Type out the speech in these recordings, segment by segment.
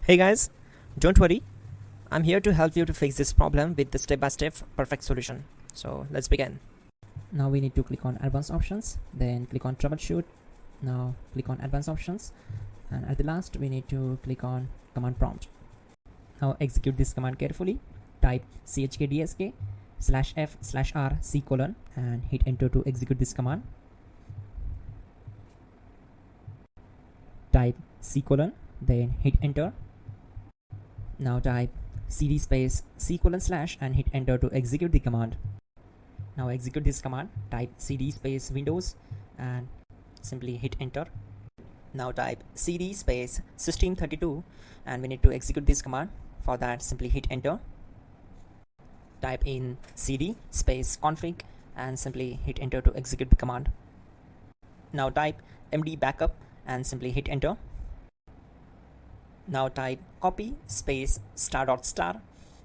Hey guys, don't worry, I'm here to help you to fix this problem with the step-by-step perfect solution. So let's begin. Now we need to click on advanced options, then click on troubleshoot. Now click on advanced options, and at the last we need to click on command prompt. Now execute this command carefully. Type chkdsk/f/r/c:, and hit enter to execute this command. Type c:, then hit enter. Now type cd space c:/ and hit enter to execute the command. Now execute this command. Type cd space Windows and simply hit enter. Now type cd space system32 and we need to execute this command. For that, simply hit enter. Type in cd space config and simply hit enter to execute the command. Now type md backup and simply hit enter. Now type copy space ***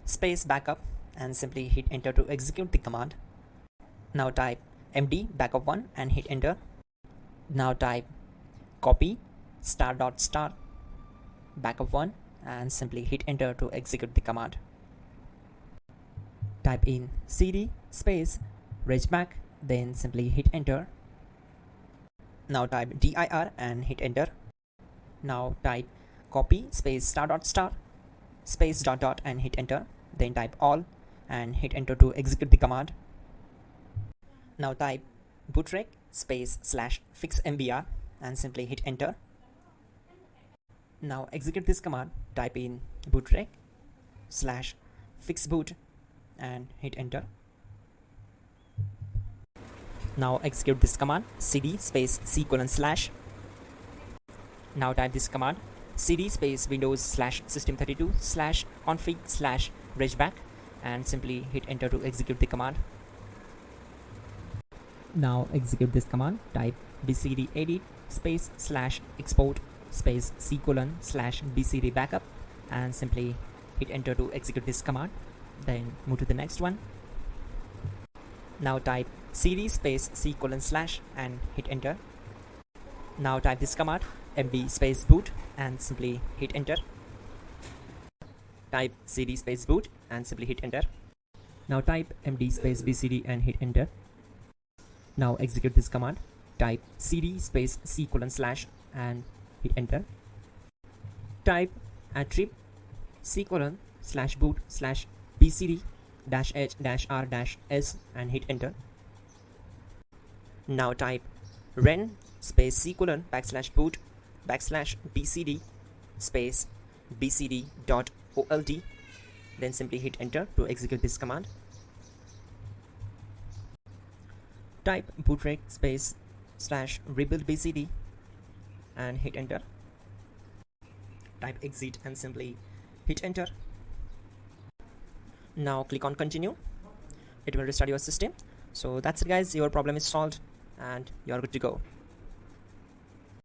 space backup and simply hit enter to execute the command. Now type md backup1 and hit enter. Now type copy *** backup1 and simply hit enter to execute the command. Type in cd space regback, then simply hit enter. Now type dir and hit enter. Now type copy space *** space .. and hit enter. Then type all and hit enter to execute the command. Now type bootrec space /fixmbr and simply hit enter. Now execute this command. Type in bootrec /fixboot and hit enter. Now execute this command cd space c:/. Now type this command cd space windows /system32 /config /regback and simply hit enter to execute the command. Now execute this command. Type bcd edit space /export space c:/ bcd backup and simply hit enter to execute this command. Then move to the next one. Now type cd space c:/ and hit enter. Now type this command md space boot and simply hit enter. Type cd space boot and simply hit enter. Now type md space bcd and hit enter. Now execute this command. Type cd space c:/ and hit enter. Type attrib c:/boot /bcd -h-r-s and hit enter. Now type ren space c:/boot /bcd space bcd.old, then simply hit enter to execute this command. Type bootrec space /rebuild bcd and hit enter. Type exit and simply hit enter. Now click on continue. It will restart your system. So that's it guys, your problem is solved and you are good to go.